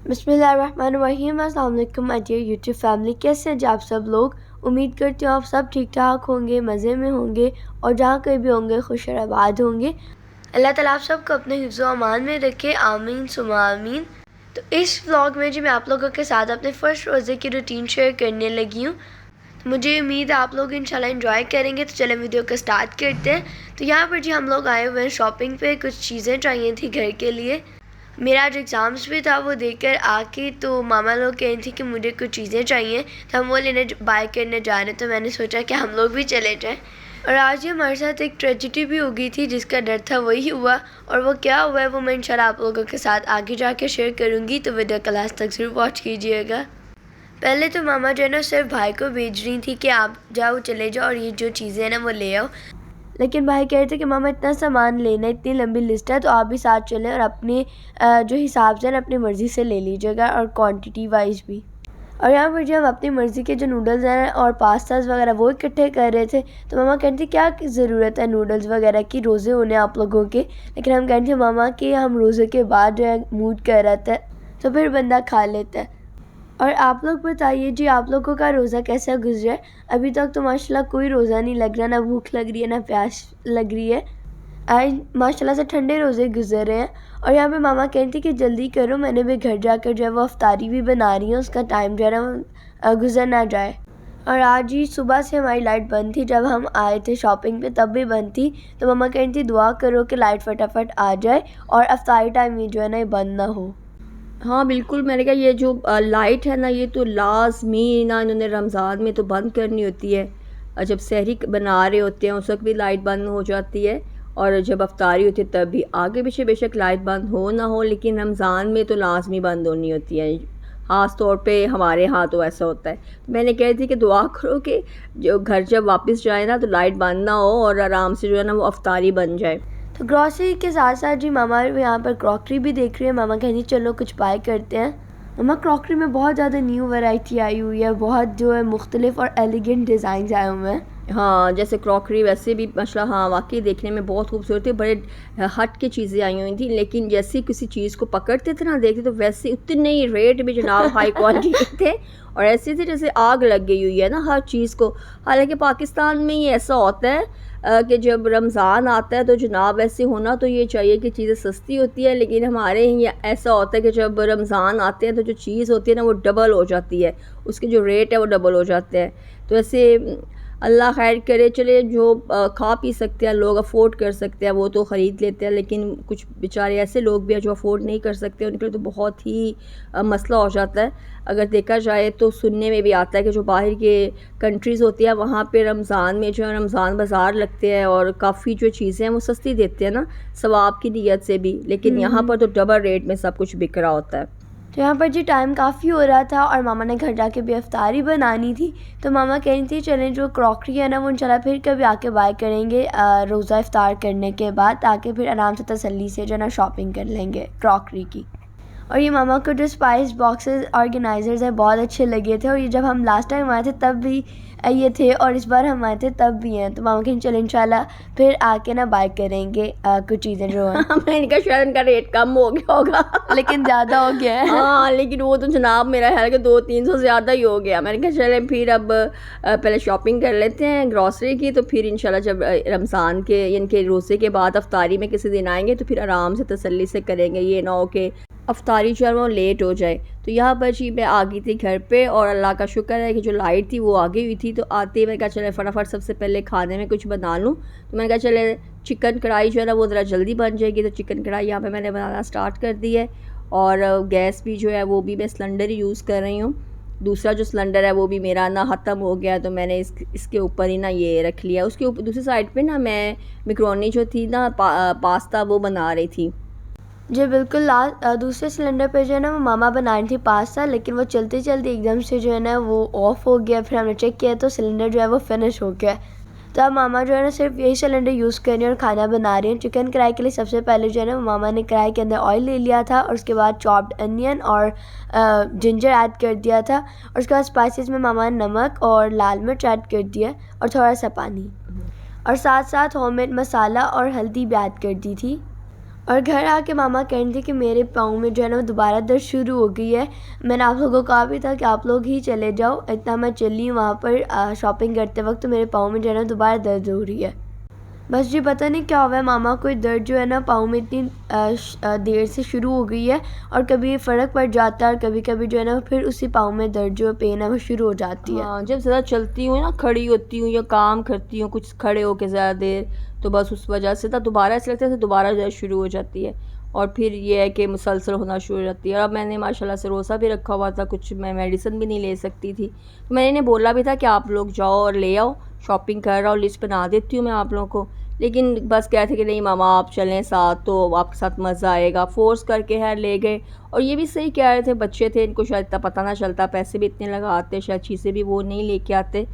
बिस्मिल्लाहिर्रहमानिर्रहीम। अस्सलाम वालेकुम माय डियर यूट्यूब फैमिली, कैसे हैं जी आप सब लोग। उम्मीद करती हूँ आप सब ठीक ठाक होंगे, मज़े में होंगे और जहाँ कहीं भी होंगे खुश और आबाद होंगे। अल्लाह ताला आप सबको अपने हिफ्ज़ व अमान में रखे, आमीन सुमा आमीन। तो इस व्लॉग में जी मैं आप लोगों के साथ अपने फ़र्स्ट रोज़े की रूटीन शेयर करने लगी हूँ। मुझे उम्मीद है आप लोग इंशाल्लाह एंजॉय करेंगे। तो चलें वीडियो को स्टार्ट करते हैं। तो यहाँ पर जी हम लोग आए हुए हैं शॉपिंग पे, कुछ चीज़ें चाहिए थी घर के लिए। मेरा आज एग्ज़ाम्स भी था, वो देकर आके तो मामा लोग कह रही थी कि मुझे कुछ चीज़ें चाहिए, तो हम वो लेने बाय करने जा रहे हैं। तो मैंने सोचा कि हम लोग भी चले जाएं। और आज ही हमारे साथ एक ट्रेजिडी भी हो गई थी, जिसका डर था वही हुआ। और वो क्या हुआ है वो मैं इंशाल्लाह आप लोगों के साथ आगे जाके शेयर करूँगी। तो वीडियो को लास्ट तक ज़रूर वॉच कीजिएगा। पहले तो मामा जो है ना सिर्फ भाई को भेज रही थी कि आप जाओ, चले जाओ और ये जो चीज़ें हैं ना वो ले आओ। लेकिन भाई कह रहे थे कि मामा इतना सामान लेना है, इतनी लंबी लिस्ट है, तो आप भी साथ चलें और अपने जो हिसाब से ना अपनी मर्ज़ी से ले लीजिएगा और क्वांटिटी वाइज भी। और यहाँ पर जो हम अपनी मर्ज़ी के जो नूडल्स हैं और पास्ताज वगैरह वो इकट्ठे कर रहे थे, तो मामा कहती क्या ज़रूरत है नूडल्स वगैरह की, रोज़े होने आप लोगों के। लेकिन हम कहते हैं मामा कि हम रोज़े के बाद जो है मूड कर रहा था तो फिर बंदा खा लेता है। और आप लोग बताइए जी, आप लोगों का रोज़ा कैसा गुजरा है। अभी तक तो माशाल्लाह कोई रोज़ा नहीं लग रहा, ना भूख लग रही है ना प्यास लग रही है। आज माशाल्लाह से ठंडे रोज़े गुजर रहे हैं। और यहाँ पे मामा कहती थी कि जल्दी करो, मैंने भी घर जाकर जो है वो अफ्तारी भी बना रही हूँ, उसका टाइम जो है ना वो गुजर ना जाए। और आज ही सुबह से हमारी लाइट बंद थी, जब हम आए थे शॉपिंग पे तब भी बंद थी। तो मामा कहती थी दुआ करो कि लाइट फटाफट आ जाए और अफ्तारी टाइम में जो है ना ये बंद ना हो। हाँ बिल्कुल, मैंने कहा ये जो लाइट है ना, ये तो लाजमी ना इन्होंने रमज़ान में तो बंद करनी होती है। जब सहरी बना रहे होते हैं उस वक्त भी लाइट बंद हो जाती है, और जब अफ्तारी होती है तब भी। आगे पीछे बेशक लाइट बंद हो ना हो, लेकिन रमज़ान में तो लाजमी बंद होनी होती है। ख़ास तौर पे हमारे यहाँ तो ऐसा होता है। तो मैंने कह रही थी कि दुआ करो कि जो घर जब वापस जाए ना तो लाइट बंद ना हो और आराम से जो है ना वो अफ्तारी बन जाए। तो ग्रॉसरी के साथ साथ जी मामा यहाँ पर क्रॉकरी भी देख रही है। मामा कहती चलो कुछ बाय करते हैं। मामा क्रॉकरी में बहुत ज़्यादा न्यू वैरायटी आई हुई है, बहुत जो है मुख्तलिफ और एलिगेंट डिज़ाइन आए हुए हैं। हाँ, जैसे क्रॉकरी वैसे भी माशाल्लाह हाँ वाकई देखने में बहुत खूबसूरत थी, बड़े हट के चीज़ें आई हुई थी। लेकिन जैसे किसी चीज़ को पकड़ते थे ना, देखते तो वैसे उतने ही रेट भी जनाब हाई क्वालिटी के थे, और ऐसे थे जैसे आग लग गई हुई है ना हर चीज़ को। हालांकि पाकिस्तान में ये ऐसा होता है कि जब रमज़ान आता है तो जनाब ऐसे होना तो ये चाहिए कि चीज़ें सस्ती होती है, लेकिन हमारे यहाँ ऐसा होता है कि जब रमज़ान आते हैं तो जो चीज़ होती है ना वो डबल हो जाती है, उसके जो रेट है वो डबल हो जाते हैं। तो ऐसे अल्लाह खैर करे। चले जो खा पी सकते हैं लोग, अफोर्ड कर सकते हैं वो तो ख़रीद लेते हैं, लेकिन कुछ बेचारे ऐसे लोग भी हैं जो अफोर्ड नहीं कर सकते, उनके लिए तो बहुत ही मसला हो जाता है। अगर देखा जाए तो सुनने में भी आता है कि जो बाहर के कंट्रीज़ होती है वहाँ पे रमज़ान में जो है रमज़ान बाज़ार लगते हैं और काफ़ी जो चीज़ें हैं वो सस्ती देते हैं ना सवाब की नीयत से भी, लेकिन यहाँ पर तो डबल रेट में सब कुछ बिक रहा होता है। तो यहाँ पर जी टाइम काफ़ी हो रहा था और मामा ने घर जाके भी अफ्तारी बनानी थी। तो मामा कह रही थी चलें जो क्रॉकरी है ना वो इंशाल्लाह फिर कभी आके बाय करेंगे रोज़ा इफ्तार करने के बाद, ताकि फिर आराम से तसल्ली से जो है ना शॉपिंग कर लेंगे क्रॉकरी की। और ये मामा को जो स्पाइस बॉक्सेस ऑर्गेनाइज़र्स है बहुत अच्छे लगे थे, और ये जब हम लास्ट टाइम आए थे तब भी ये थे और इस बार हम आए थे तब भी हैं। तो मामा कहें चलो इंशाल्लाह फिर आके ना बाय करेंगे कुछ चीज़ें जो हैं। मैंने कहा शायद उनका रेट कम हो गया होगा लेकिन ज़्यादा हो गया है। हाँ, लेकिन वो तो जनाब मेरा ख्याल कि 200-300 ज़्यादा ही हो गया। मैंने कहा चलें फिर अब पहले शॉपिंग कर लेते हैं ग्रॉसरी की, तो फिर इंशाल्लाह जब रमज़ान के इनके रोज़े के बाद अफ्तारी में किसी दिन आएंगे तो फिर आराम से तसल्ली से करेंगे, ये ना हो कि अफ्तारी जो है वो लेट हो जाए। तो यहाँ पर जी मैं आ गई थी घर पे, और अल्लाह का शुक्र है कि जो लाइट थी वो आ गई हुई थी। तो आते ही मैंने कहा चले फटाफट सबसे पहले खाने में कुछ बना लूँ। तो मैंने कहा चले चिकन कढ़ाई जो है ना वो ज़रा जल्दी बन जाएगी। तो चिकन कढ़ाई यहाँ पे मैंने बनाना स्टार्ट कर दी है, और गैस भी जो है वो भी मैं सिलेंडर ही यूज़ कर रही हूँ। दूसरा जो सिलेंडर है वो भी मेरा ना ख़त्म हो गया, तो मैंने इसके ऊपर ही ना ये रख लिया। उसके ऊपर दूसरी साइड पे ना मैं मैकरोनी जो थी ना पास्ता वो बना रही थी। जी बिल्कुल, दूसरे सिलेंडर पे जो है ना वो मामा बनाई थी पास्ता, लेकिन वो चलते चलते एकदम से जो है ना वो ऑफ़ हो गया। फिर हमने चेक किया तो सिलेंडर जो है वो फिनिश हो गया। तो अब मामा जो है ना सिर्फ यही सिलेंडर यूज़ कर रही हैं और खाना बना रही हैं। चिकन कढ़ाई के लिए सबसे पहले जो है ना मामा ने कढ़ाई के अंदर ऑयल ले लिया था, और उसके बाद चॉप्ड अनियन और जिंजर ऐड कर दिया था, और उसके बाद स्पाइसेस में मामा ने नमक और लाल मिर्च ऐड कर दिया और थोड़ा सा पानी, और साथ साथ होममेड मसाला और हल्दी भी ऐड कर दी थी। और घर आके मामा कह रही थी कि मेरे पाँव में जो है ना वो दोबारा दर्द शुरू हो गई है। मैंने आप लोगों को कहा भी था कि आप लोग ही चले जाओ, इतना मैं चली वहाँ पर शॉपिंग करते वक्त, तो मेरे पाँव में जो है ना दोबारा दर्द हो रही है। बस जी पता नहीं क्या हुआ है मामा को, दर्द जो है ना पाँव में इतनी देर से शुरू हो गई है और कभी फ़र्क पड़ जाता है और कभी कभी जो है ना फिर उसी पाँव में दर्द जो पेन है वो शुरू हो जाती है। हाँ, जब ज़्यादा चलती हूँ ना, खड़ी होती हूँ या काम करती हूँ कुछ खड़े होकर ज़्यादा देर, तो बस उस वजह से तो दोबारा ऐसा लगता है दोबारा दर्द शुरू हो जाती है और फिर ये है कि मुसलसल होना शुरू हो जाती है। और अब मैंने माशाल्लाह से रोज़ा भी रखा हुआ था, कुछ मैं मेडिसिन भी नहीं ले सकती थी, तो मैंने इन्हें बोला भी था कि आप लोग जाओ और ले आओ, शॉपिंग कर रहा हूँ, लिस्ट बना देती हूँ मैं आप लोगों को। लेकिन बस कह थे कि नहीं मामा आप चलें साथ, तो आपके साथ मज़ा आएगा, फ़ोर्स करके है ले गए। और ये भी सही कह रहे थे, बच्चे थे, इनको शायद इतना पता ना चलता, पैसे भी इतने लगाते, शायद चीज़ें भी वो नहीं लेके आते।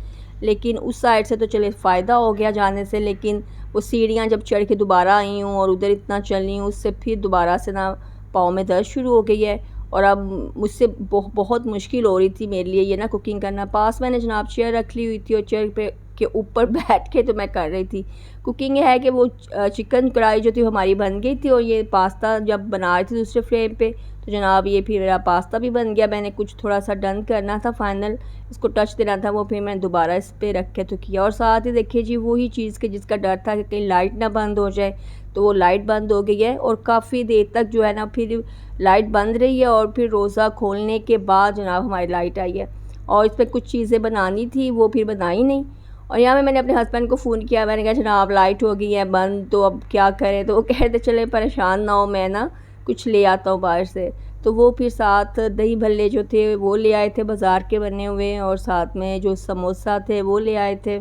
लेकिन उस साइड से तो चले फ़ायदा हो गया जाने से, लेकिन वो सीढ़ियाँ जब चढ़ के दोबारा आई हूँ और उधर इतना चली हूँ, उससे फिर दोबारा से ना पाँव में दर्द शुरू हो गई है। और अब मुझसे बहुत मुश्किल हो रही थी मेरे लिए ये ना कुकिंग करना। पास मैंने जनाब चेयर रख ली हुई थी और चेयर पे के ऊपर बैठ के तो मैं कर रही थी कुकिंग। है कि वो चिकन कढ़ाई जो थी हमारी बन गई थी और ये पास्ता जब बना रही थी दूसरे फ्लेम पे, तो जनाब ये फिर मेरा पास्ता भी बन गया। मैंने कुछ थोड़ा सा डन करना था, फाइनल इसको टच देना था, वो फिर मैंने दोबारा इस पर रख के तो किया। और साथ ही देखिए जी वही चीज़ के जिसका डर था कि कहीं लाइट ना बंद हो जाए, तो वो लाइट बंद हो गई है और काफ़ी देर तक जो है ना फिर लाइट बंद रही है और फिर रोज़ा खोलने के बाद जनाब हमारी लाइट आई है। और इस पर कुछ चीज़ें बनानी थी वो फिर बनाई नहीं। और यहाँ पे मैंने अपने हस्बैंड को फ़ोन किया, मैंने कहा जनाब लाइट हो गई है बंद, तो अब क्या करें। तो वो कह रहे थे चले परेशान ना हो, मैं ना कुछ ले आता हूँ बाहर से। तो वो फिर साथ दही भल्ले जो थे वो ले आए थे बाज़ार के बने हुए, और साथ में जो समोसा थे वो ले आए थे।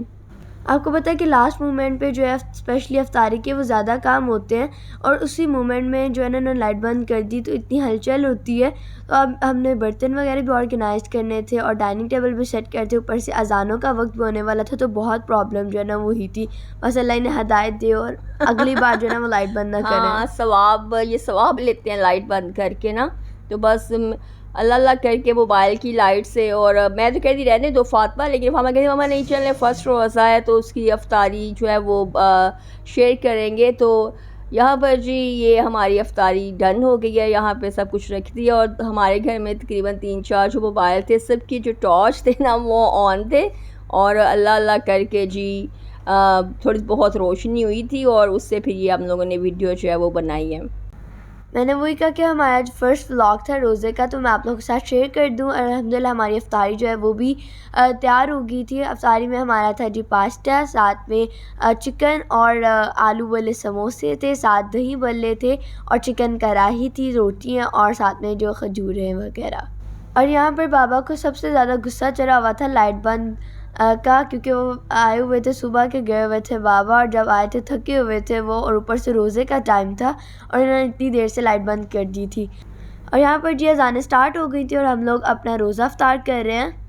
आपको पता है कि लास्ट मोमेंट पे जो है स्पेशली अफ्तारी के वो ज़्यादा काम होते हैं और उसी मोमेंट में जो है ना लाइट बंद कर दी तो इतनी हलचल होती है। तो अब हमने बर्तन वगैरह भी ऑर्गेनाइज करने थे और डाइनिंग टेबल भी सेट करते, ऊपर से अजानों का वक्त भी होने वाला था, तो बहुत प्रॉब्लम जो है ना वो ही थी। बस अल्लाह ने हदायत दे और अगली बार जो है ना वो लाइट बंद ना करें। हाँ, सवाब ये सवाब लेते हैं लाइट बंद करके ना, तो बस अल्लाह अल्लाह करके मोबाइल की लाइट से। और मैं तो कहती रहने दो फातिमा, लेकिन मामा कहती मामा नहीं चलने, फ़र्स्ट रोज़ा है तो उसकी अफ्तारी जो है वो शेयर करेंगे। तो यहाँ पर जी ये हमारी अफ्तारी डन हो गई है, यहाँ पे सब कुछ रख दिया। और हमारे घर में तकरीबन 3-4 जो मोबाइल थे, सबकी जो टॉर्च थे ना वो ऑन थे, और अल्लाह अल्लाह करके जी थोड़ी बहुत रोशनी हुई थी, और उससे फिर ये हम लोगों ने वीडियो जो है वो बनाई है। मैंने वही कहा कि हमारा जो फर्स्ट व्लॉग था रोज़े का, तो मैं आप लोगों के साथ शेयर कर दूं। और अल्हम्दुलिल्लाह हमारी अफ्तारी जो है वो भी तैयार हो गई थी। अफ्तारी में हमारा था जी पास्ता, साथ में चिकन और आलू वाले समोसे थे, साथ दही भल्ले थे और चिकन कढ़ाई थी, रोटियां और साथ में जो खजूरें वगैरह। और यहाँ पर बाबा को सबसे ज़्यादा गुस्सा चढ़ा हुआ था लाइट बंद का, क्योंकि वो आए हुए थे सुबह के, गए हुए थे बाबा, और जब आए थे थके हुए थे वो, और ऊपर से रोज़े का टाइम था और इन्होंने इतनी देर से लाइट बंद कर दी थी। और यहाँ पर जी अज़ानें स्टार्ट हो गई थी और हम लोग अपना रोज़ा अफ्तार कर रहे हैं।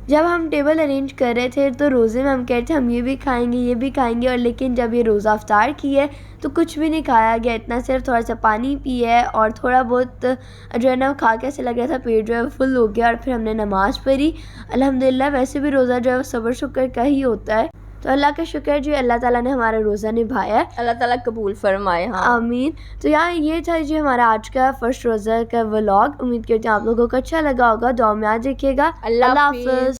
जब हम टेबल अरेंज कर रहे थे तो रोज़े में हम कह रहे थे हम ये भी खाएंगे ये भी खाएंगे, और लेकिन जब ये रोज़ा अफ्तार की है तो कुछ भी नहीं खाया गया, इतना सिर्फ थोड़ा सा पानी पिया है और थोड़ा बहुत जो है ना खा के ऐसे लग रहा था पेट जो है फुल हो गया। और फिर हमने नमाज़ पढ़ी। अल्हम्दुलिल्लाह वैसे भी रोज़ा जो है सब्र शुक्र का ही होता है, तो अल्लाह का शुक्र जी अल्लाह ताला ने हमारा रोज़ा निभाया है, अल्लाह ताला कबूल फरमाए। हाँ आमीन। तो यहाँ ये था जी हमारा आज का फर्स्ट रोज़ा का व्लॉग। उम्मीद करती हूँ आप लोगों को अच्छा लगा होगा। दुआ में याद रखिएगा। अल्लाह हाफ़िज़।